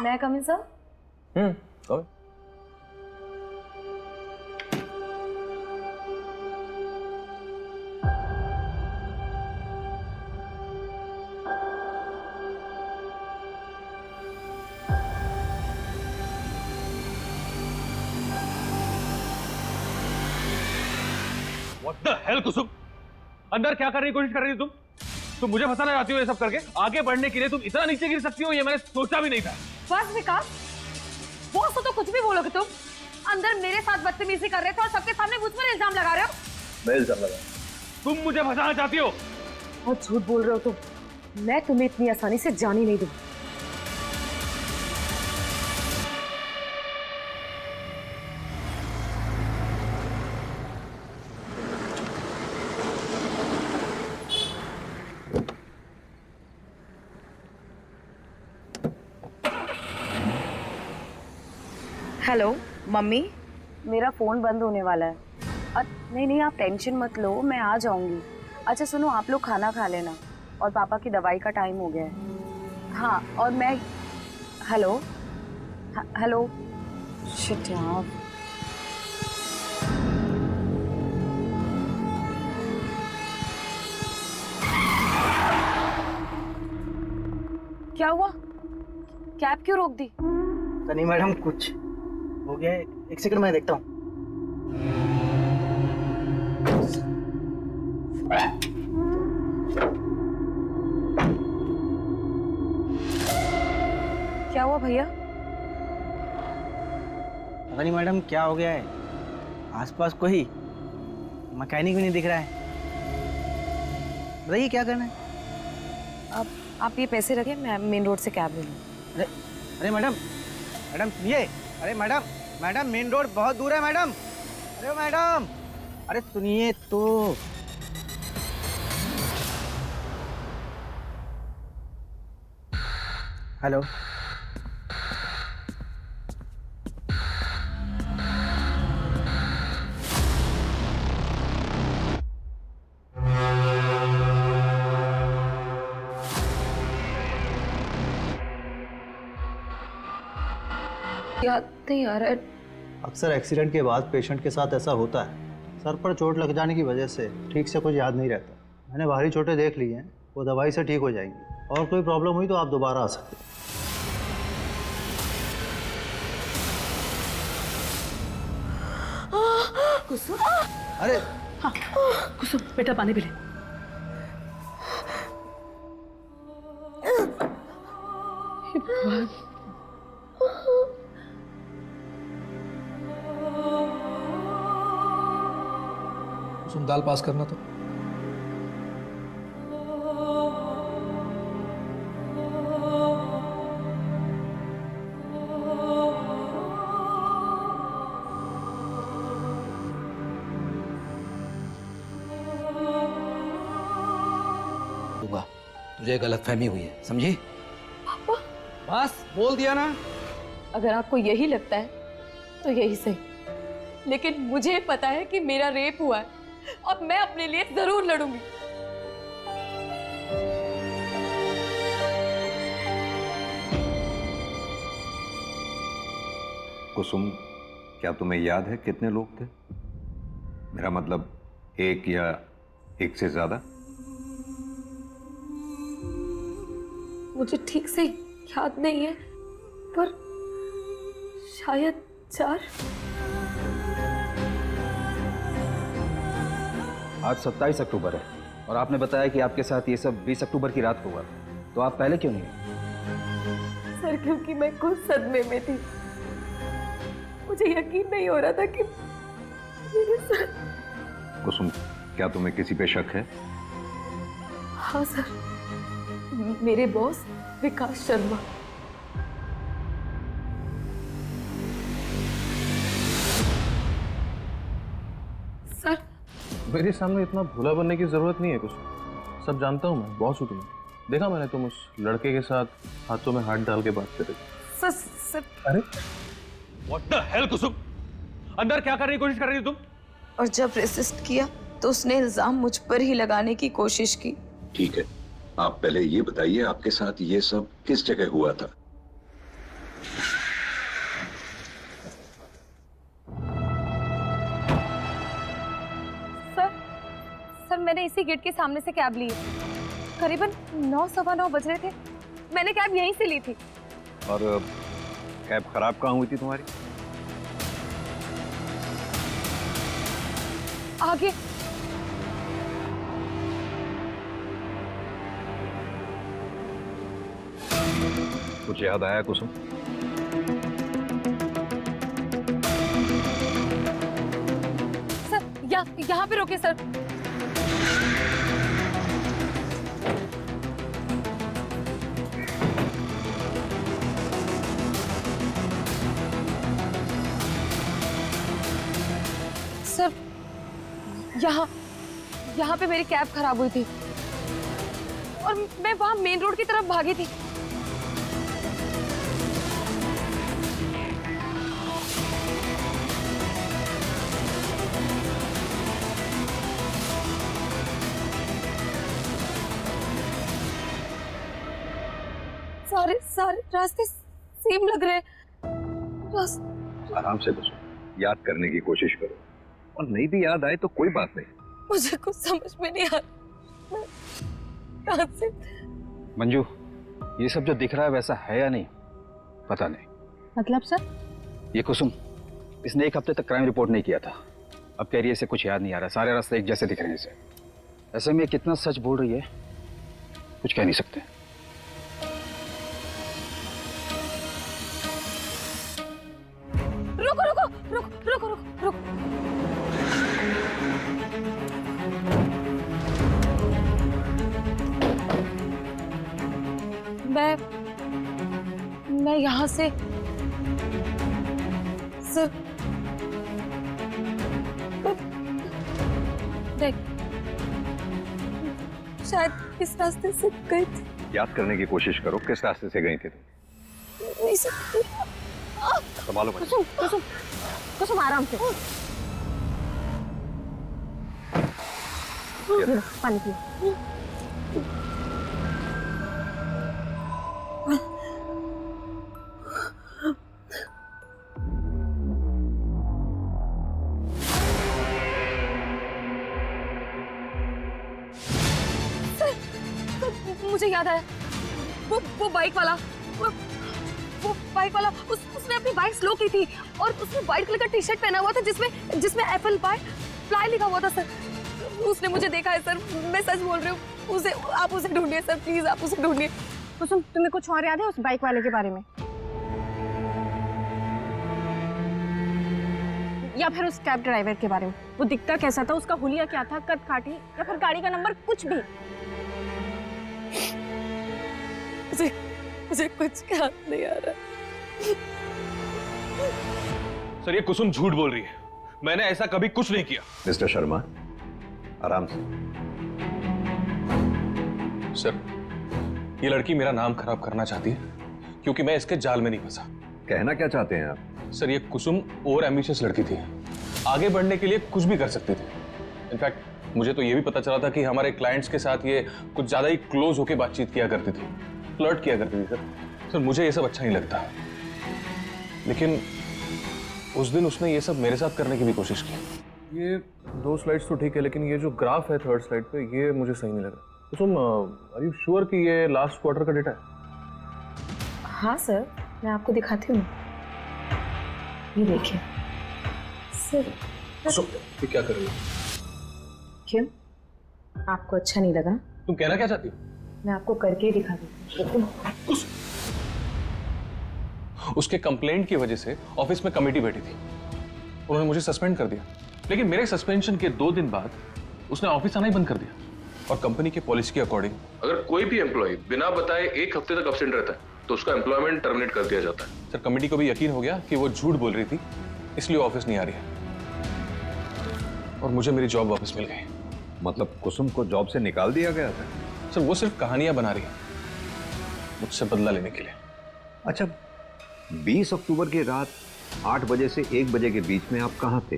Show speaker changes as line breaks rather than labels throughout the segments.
मैं come in sir?
Come.
What the hell, Kusum? अंदर क्या करने की कोशिश कर रही हो तुम मुझे फंसाना चाहती हो ये सब करके? आगे बढ़ने के लिए तुम इतना नीचे गिर सकती हो ये मैंने सोचा भी नहीं था।
बस विकास, बॉस तो कुछ भी बोलोगे तुम। अंदर मेरे साथ बदतमीजी कर रहे थे और सबके सामने मुझ पर इल्जाम लगा रहे हो।
मैं इल्जाम लगा?
तुम मुझे फंसाना चाहती हो।
बहुत झूठ बोल रहे हो तुम। मैं तुम्हें इतनी आसानी से जाने नहीं दूंगी। हेलो मम्मी, मेरा फ़ोन बंद होने वाला है। नहीं नहीं, आप टेंशन मत लो, मैं आ जाऊंगी। अच्छा सुनो, आप लोग खाना खा लेना और पापा की दवाई का टाइम हो गया है। हाँ, और मैं हेलो हेलो शिट यार। क्या हुआ? कैब क्यों रोक दी?
नहीं मैडम, कुछ हो गया है। एक सेकंड मैं देखता हूँ।
क्या हुआ भैया?
पता नहीं मैडम क्या हो गया है, आसपास कोई मैकेनिक भी नहीं दिख रहा है। बताइए क्या करना है?
आप ये पैसे रखिए, मैं मेन रोड से कैब ले लूँ।
अरे अरे मैडम, मैडम सुनिए। अरे मैडम, मैडम मेन रोड बहुत दूर है मैडम। अरे मैडम, अरे सुनिए तो। हेलो,
याद नहीं आ रहा है।
अक्सर एक्सीडेंट के बाद पेशेंट के साथ ऐसा होता है। सर पर चोट लग जाने की वजह से ठीक से कुछ याद नहीं रहता। मैंने बाहरी चोटें देख ली हैं, वो दवाई से ठीक हो जाएंगी। और कोई प्रॉब्लम हुई तो आप दोबारा आ सकते हैं।
कुसुम,
अरे
हाँ कुसुम बेटा पानी पी ले।
कुसुम दाल पास करना तो।
तुझे गलतफहमी हुई है, समझी?
पापा,
बस बोल दिया ना।
अगर आपको यही लगता है तो यही सही, लेकिन मुझे पता है कि मेरा रेप हुआ है। अब मैं अपने लिए जरूर लड़ूंगी।
कुसुम, क्या तुम्हें याद है कितने लोग थे? मेरा मतलब एक या एक से ज्यादा?
मुझे ठीक से याद नहीं है, पर शायद 4।
आज 27 अक्टूबर है और आपने बताया कि आपके साथ ये सब 20 अक्टूबर की रात को हुआ, तो आप पहले क्यों नहीं आए?
सर, क्योंकि मैं खुद सदमे में थी। मुझे यकीन नहीं हो रहा था कि मेरे साथ।
कुसुम, क्या तुम्हें किसी पे शक है?
हाँ सर, मेरे बॉस विकास शर्मा। सर,
मेरे सामने इतना भोला बनने की जरूरत नहीं है कुसुम। सब जानता हूँ मैं, बॉस हूँ तुम्हें। देखा मैंने तुम उस लड़के के साथ हाथों में हाथ डाल के बात कर रहे थे।
सर।
अरे
What the hell, कुसुम? अंदर क्या करने की कोशिश कर रही हो तुम?
और जब रेसिस्ट किया तो उसने इल्जाम मुझ पर ही लगाने की कोशिश की।
ठीक है, आप पहले ये बताइए आपके साथ ये सब किस जगह हुआ था?
मैंने इसी गेट के सामने से कैब ली। करीबन 9:15 बज रहे थे। मैंने कैब यहीं से ली थी।
और कैब खराब कहाँ हुई थी तुम्हारी?
आगे।
कुछ याद आया कुसुम?
सर यहाँ पे रोके सर। सर यहाँ पे मेरी कैब खराब हुई थी और मैं वहां मेन रोड की तरफ भागी थी। सारे रास्ते सेम लग रहे हैं।
आराम से कुसुम, याद करने की कोशिश करो, और नहीं भी याद आए तो कोई बात नहीं।
मुझे कुछ समझ में नहीं आ रहा। कहाँ से?
मंजू, ये सब जो दिख रहा है वैसा है या नहीं पता नहीं।
मतलब सर?
ये कुसुम, इसने 1 हफ्ते तक क्राइम रिपोर्ट नहीं किया था। अब कह रही है इसे कुछ याद नहीं आ रहा, सारे रास्ते एक जैसे दिख रहे हैं इसे। ऐसे में ये कितना सच बोल रही है कुछ कह नहीं सकते।
रुको रुको रुको रुको रुको रुको। मैं यहाँ से सर देख शायद इस रास्ते से गई थी।
याद करने की कोशिश करो, किस रास्ते से गई थी तुम?
नहीं सर।
संभालो बच्चे।
कुसुम कुसुम कुसुम आराम से। पानी पियो। मुझे याद आया, वो बाइक वाला, वो बाइक वाला उसने अपनी बाइक स्लो की थी और उसने व्हाइट कलर का टी शर्ट पहना हुआ था जिसमें एप्पल फ्लाई लिखा हुआ था सर। उसने मुझे देखा है सर, मैं सच बोल रही हूँ। आप उसे ढूंढिए सर, प्लीज आप उसे ढूंढिए।
कुसुम, तुम्हें कुछ और याद है उस बाइक वाले के बारे में, या फिर उस कैब ड्राइवर के बारे में? वो दिखता कैसा था, उसका हुलिया क्या था, कद काठी या फिर गाड़ी का नंबर, कुछ भी?
मुझे कुछ याद नहीं आ रहा।
सर ये कुसुम झूठ बोल रही है, मैंने ऐसा कभी कुछ नहीं किया।
मिस्टर शर्मा, आराम से।
सर ये लड़की मेरा नाम खराब करना चाहती है क्योंकि मैं इसके जाल में नहीं फंसा।
कहना क्या चाहते हैं आप?
सर ये कुसुम और एम्बिशियस लड़की थी, आगे बढ़ने के लिए कुछ भी कर सकती थी। इनफैक्ट मुझे तो ये भी पता चला था कि हमारे क्लाइंट्स के साथ ये कुछ ज्यादा ही क्लोज होकर बातचीत किया करती थी, फ्लर्ट किया करती थी। सर मुझे ये सब अच्छा नहीं लगता, लेकिन उस दिन उसने ये सब मेरे साथ करने की भी कोशिश की।
ये 2 स्लाइड्स तो ठीक है, लेकिन ये जो ग्राफ है 3rd स्लाइड पे, ये मुझे सही नहीं लग रहा। तो तुम आर यू श्योर कि ये लास्ट क्वार्टर का डेटा है?
हाँ सर, मैं आपको दिखाती हूँ, ये देखिए सर।
ये क्या कर रही हो?
क्यों, आपको अच्छा नहीं लगा?
तुम कहना क्या चाहती हो?
मैं आपको करके ही दिखा दूँ।
उसके कंप्लेंट की वजह से ऑफिस में कमेटी बैठी थी, उन्होंने मुझे सस्पेंड कर दिया, लेकिन मेरे सस्पेंशन के 2 दिन बाद उसने ऑफिस आना ही बंद कर दिया। और कंपनी की पॉलिसी के अकॉर्डिंग अगर कोई भी एम्प्लॉय बिना बताए 1 हफ्ते तक एब्सेंट रहता है तो उसका एम्प्लॉयमेंट टर्मिनेट कर दिया जाता है। सर कमेटी को भी यकीन हो गया कि वो झूठ बोल रही थी, इसलिए ऑफिस नहीं आ रही है और मुझे मेरी जॉब वापस मिल गई।
मतलब कुसुम को जॉब से निकाल दिया गया था?
सर वो सिर्फ कहानियां बना रही है मुझसे बदला लेने के लिए।
अच्छा, 20 अक्टूबर की रात 8 बजे से 1 बजे के बीच में आप कहाँ थे?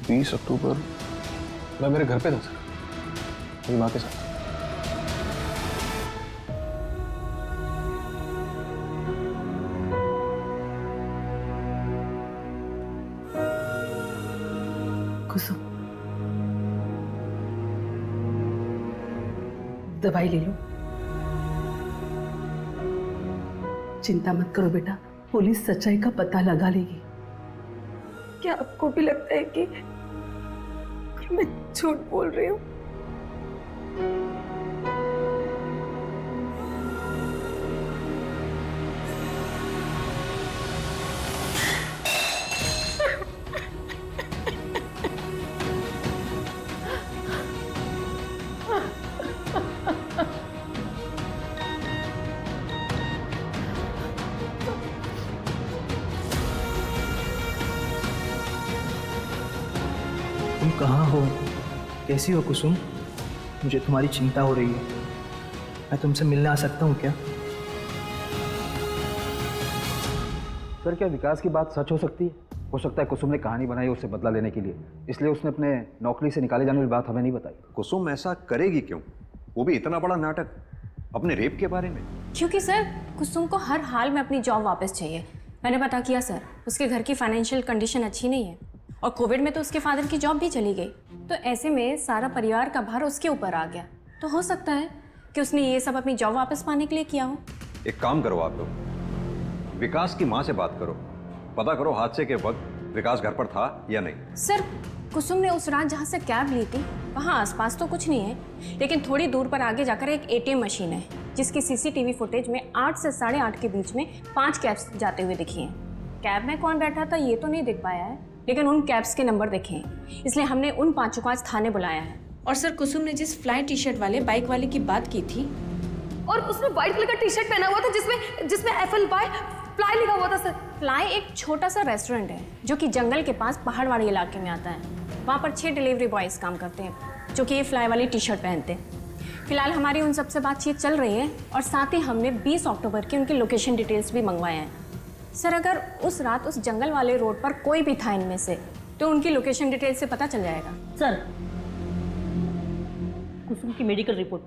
20 अक्टूबर मैं मेरे घर पे था सर, मेरी माँ के साथ।
कुसुम,
दवाई ले लो। चिंता मत करो बेटा, पुलिस सच्चाई का पता लगा लेगी।
क्या आपको भी लगता है कि मैं झूठ बोल रही हूँ?
तुम कहाँ हो? कैसी हो कुसुम? मुझे तुम्हारी चिंता हो रही है। मैं तुमसे मिलने आ सकता हूँ क्या?
सर, क्या विकास की बात सच हो सकती है? हो सकता है कुसुम ने कहानी बनाई उससे बदला लेने के लिए, इसलिए उसने अपने नौकरी से निकाले जाने की बात हमें नहीं बताई।
कुसुम ऐसा करेगी क्यों? वो भी इतना बड़ा नाटक अपने रेप के बारे में।
क्योंकि सर कुसुम को हर हाल में अपनी जॉब वापस चाहिए। मैंने पता किया सर, उसके घर की फाइनेंशियल कंडीशन अच्छी नहीं है और कोविड में तो उसके फादर की जॉब भी चली गई, तो ऐसे में सारा परिवार का भार उसके ऊपर आ गया। तो हो सकता है कि उसने ये सब अपनी जॉब वापस पाने के लिए किया हो।
एक काम करो आप लोग, विकास की माँ से बात करो, पता करो हादसे के वक्त विकास घर पर था या नहीं।
सर कुसुम ने उस रात जहाँ से कैब ली थी वहाँ आसपास तो कुछ नहीं है, लेकिन थोड़ी दूर पर आगे जाकर एक ATM मशीन है जिसकी CCTV फुटेज में 8 से 8:30 के बीच में 5 कैब्स जाते हुए दिखी हैं। कैब में कौन बैठा था ये तो नहीं दिख पाया है, लेकिन उन कैब्स के नंबर देखे हैं, इसलिए हमने उन 5 को आज थाने बुलाया है।
और सर कुसुम ने जिस फ्लाई टी-शर्ट वाले बाइक वाले की बात की थी,
और उसने व्हाइट कलर का टी-शर्ट पहना हुआ था जिसमें FLY फ्लाई लिखा हुआ था सर।
फ्लाई एक छोटा सा रेस्टोरेंट है जो कि जंगल के पास पहाड़वाड़ी इलाके में आता है। वहाँ पर 6 डिलीवरी बॉयज़ काम करते हैं जो कि ये फ्लाई वाली टी-शर्ट पहनते हैं। फिलहाल हमारी उन सबसे बातचीत चल रही है और साथ ही हमने 20 अक्टूबर की उनकी लोकेशन डिटेल्स भी मंगवाए हैं। सर अगर उस रात उस जंगल वाले रोड पर कोई भी था इनमें से तो उनकी लोकेशन डिटेल से पता चल जाएगा।
सर, कुसुम की मेडिकल रिपोर्ट।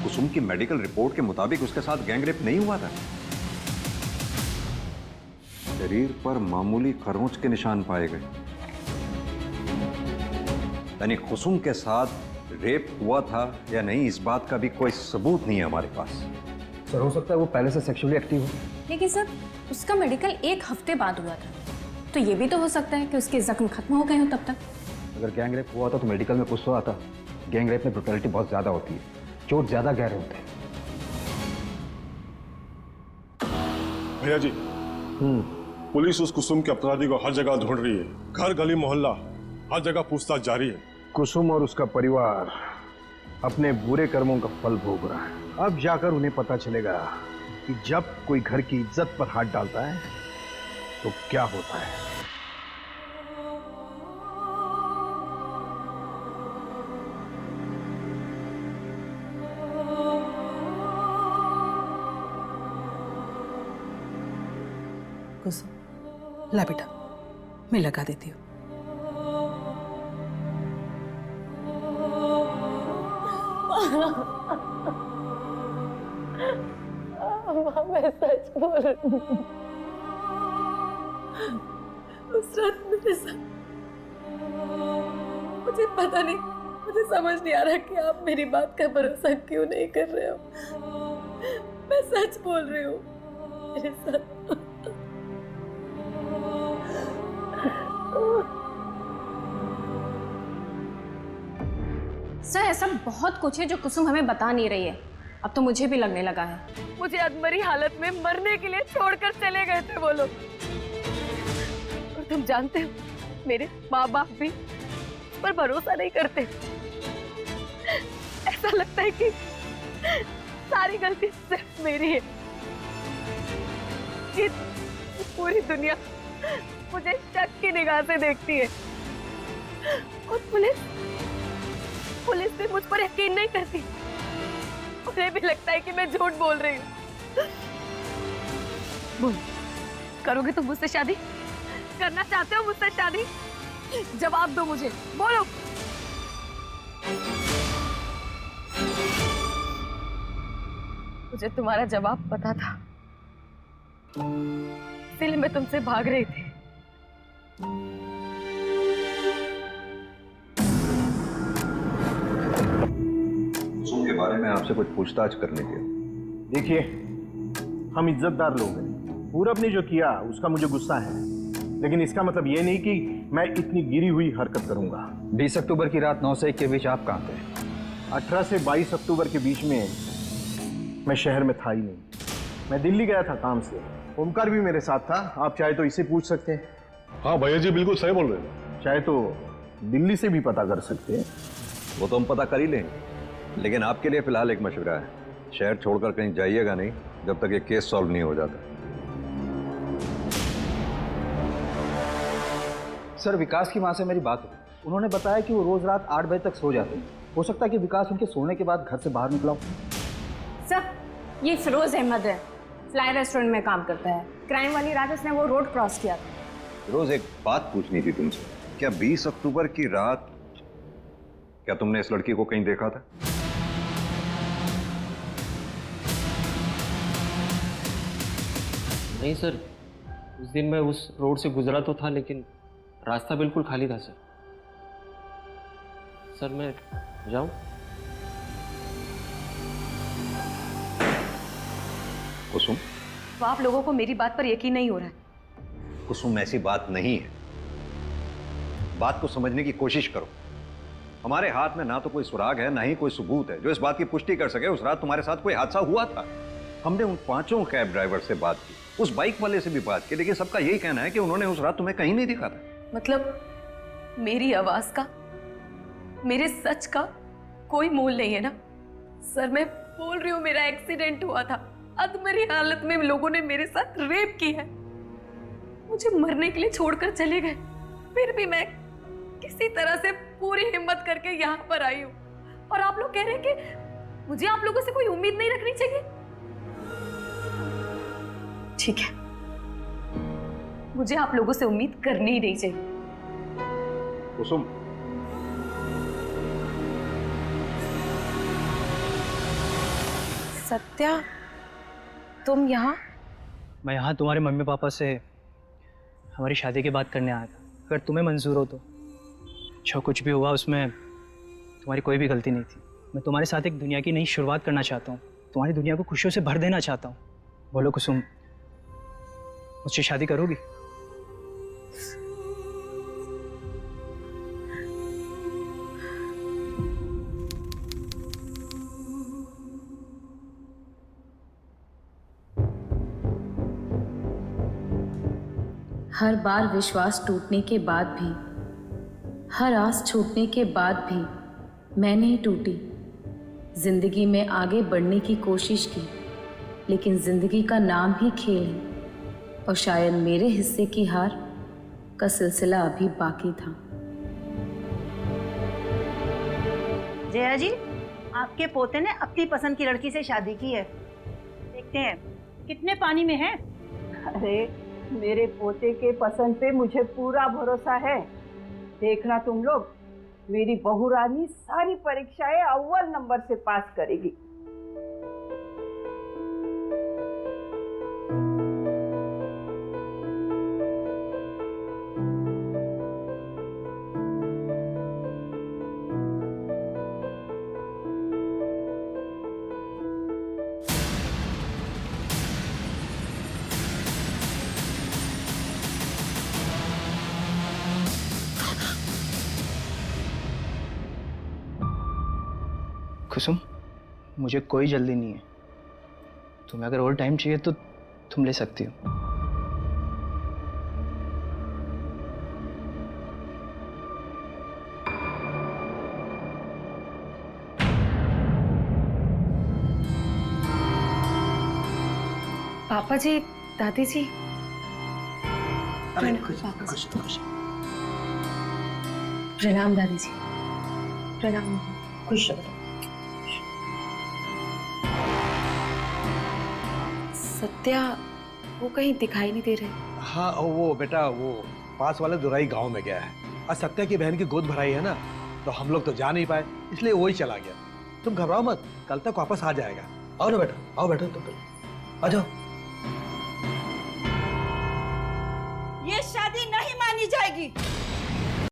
कुसुम की मेडिकल रिपोर्ट के मुताबिक उसके साथ गैंगरेप नहीं हुआ था। शरीर पर मामूली खरोंच के निशान पाए गए, यानी कुसुम के साथ रेप हुआ था या नहीं इस बात का भी कोई सबूत नहीं है हमारे पास।
सर, हो सकता है वो पहले से सेक्सुअली एक्टिव हो।
लेकिन सर उसका मेडिकल 1 हफ्ते बाद हुआ था, तो ये भी तो हो सकता है कि उसके जख्म खत्म हो गए हो तब तक।
अगर गैंगरेप हुआ था तो मेडिकल में कुछ तो आता। गैंगरेप में ब्रुटैलिटी बहुत ज्यादा होती है, चोट ज्यादा गहरे होते हैं।
भैया जी, पुलिस उस कुसुम के अपराधी को हर जगह ढूंढ रही है, घर गली मोहल्ला हर जगह पूछताछ जारी है।
कुसुम और उसका परिवार अपने बुरे कर्मों का फल भोग रहा है। अब जाकर उन्हें पता चलेगा कि जब कोई घर की इज्जत पर हाथ डालता है तो क्या होता है।
कुसुम, ला बेटा, मैं लगा देती हूँ।
मैं सच बोल रही हूँ। उस रात मेरे साथ, मुझे पता नहीं, मुझे समझ नहीं आ रहा कि आप मेरी बात का भरोसा क्यों नहीं कर रहे हो। मैं सच बोल रही हूँ, मेरे साथ
सर ऐसा बहुत कुछ है जो कुसुम हमें बता नहीं रही है। अब तो मुझे भी लगने लगा है।
मुझे अधमरी हालत में मरने के लिए छोड़कर चले गए थे वो लोग। और तुम जानते हो, मेरे माँ बाप भी उस पर भरोसा नहीं करते। ऐसा लगता है कि सारी गलती सिर्फ मेरी है। कि पूरी दुनिया मुझे शक की निगाह से देखती है और पुलिस भी मुझ पर यकीन नहीं करती। उन्हें भी लगता है कि मैं झूठ बोल रही हूँ। बोल, करोगे तुम मुझसे शादी? करना चाहते हो मुझसे शादी? जवाब दो मुझे, बोलो। मुझे तुम्हारा जवाब पता था। इसीलिए मैं तुमसे भाग रही थी।
कुसुम के बारे में आपसे कुछ पूछताछ करने की।
देखिए, हम इज्जतदार लोग हैं। पूरब ने जो किया उसका मुझे गुस्सा है, लेकिन इसका मतलब ये नहीं कि मैं इतनी गिरी हुई हरकत करूंगा।
20 अक्टूबर की रात 9 से 1 के बीच आप कहाँ थे?
18 से 22 अक्टूबर के बीच में मैं शहर में था ही नहीं। मैं दिल्ली गया था काम से। ओमकार भी मेरे साथ था, आप चाहे तो इसे पूछ सकते हैं।
हाँ भैया जी बिल्कुल सही बोल रहे हैं।
चाहे तो दिल्ली से भी पता कर सकते हैं।
वो तो हम पता कर ही लेंगे, लेकिन आपके लिए फिलहाल एक मशवरा है, शहर छोड़कर कहीं जाइएगा नहीं जब तक ये केस सॉल्व नहीं हो जाता।
सर, विकास की माँ से मेरी बात हुई। उन्होंने बताया कि वो रोज रात 8 बजे तक सो जाते हैं। हो सकता है कि विकास उनके सोने के बाद घर से बाहर निकला हो।
सर, ये फिरोज अहमद है, फ्लाई रेस्टोरेंट में काम करता है। क्राइम वाली रात उसने वो रोड क्रॉस किया था।
रोज एक बात पूछनी थी तुमसे, क्या 20 अक्टूबर की रात क्या तुमने इस लड़की को कहीं देखा था?
नहीं सर, उस दिन मैं उस रोड से गुजरा तो था, लेकिन रास्ता बिल्कुल खाली था सर। सर मैं जाऊं?
कुसुम,
तो आप लोगों को मेरी बात पर यकीन नहीं हो रहा है?
कुसुम ऐसी बात नहीं है, बात को समझने की कोशिश करो। हमारे हाथ में ना तो कोई सुराग है, ना ही कोई सबूत है जो इस बात की पुष्टि कर सके उस रात तुम्हारे साथ कोई हादसा हुआ था। हमने उन 5 कैब ड्राइवर से बात की, उस बाइक वाले से भी बात की, लेकिन सबका यही कहना है कि उन्होंने उस रात तुम्हें कहीं नहीं दिखा था।
मतलब मेरी आवाज का, मेरे सच का कोई मोल नहीं है ना? सर मैं बोल रही हूँ, मेरा एक्सीडेंट हुआ था, अधमरी हालत में लोगों ने मेरे साथ रेप की है, मुझे मरने के लिए छोड़कर चले गए, फिर भी मैं किसी तरह से पूरी हिम्मत करके यहाँ पर आई हूँ। और आप लोग कह रहे हैं कि मुझे आप लोगों से कोई उम्मीद नहीं रखनी चाहिए? ठीक है, मुझे आप लोगों से उम्मीद करनी ही नहीं चाहिए।
कुसुम,
सत्या, तुम यहाँ?
मैं यहाँ तुम्हारे मम्मी पापा से हमारी शादी की बात करने आया था। अगर तुम्हें मंजूर हो तो। जो कुछ भी हुआ उसमें तुम्हारी कोई भी गलती नहीं थी। मैं तुम्हारे साथ एक दुनिया की नई शुरुआत करना चाहता हूँ, तुम्हारी दुनिया को खुशियों से भर देना चाहता हूँ। बोलो कुसुम, मुझसे शादी करोगी?
हर बार विश्वास टूटने के बाद भी, हर आस छूटने के बाद भी मैं नहीं टूटी। जिंदगी में आगे बढ़ने की कोशिश की, लेकिन जिंदगी का नाम ही खेल है और शायद मेरे हिस्से की हार का सिलसिला अभी बाकी था।
जया जी, आपके पोते ने अपनी पसंद की लड़की से शादी की है। देखते हैं कितने पानी में है।
अरे मेरे पोते के पसंद पे मुझे पूरा भरोसा है। देखना तुम लोग, मेरी बहू रानी सारी परीक्षाएं अव्वल नंबर से पास करेगी।
कुसुम, मुझे कोई जल्दी नहीं है। तुम्हें अगर और टाइम चाहिए तो तुम ले सकती हो।
पापा जी, दादी जी, प्रणाम दादी जी। प्रणाम। खुश रहो। सत्या, वो कहीं दिखाई नहीं दे रहे।
हाँ, वो बेटा वो पास वाले दुराई गांव में गया है। आज सत्या की बहन की गोद भराई है ना, तो हम लोग तो जा नहीं पाए, इसलिए वही चला गया। तुम घबराओ मत, कल तक वापस आ जाएगा। आओ ना बेटा, आओ बेटा, तुम आ जाओ।
शादी नहीं मानी जाएगी।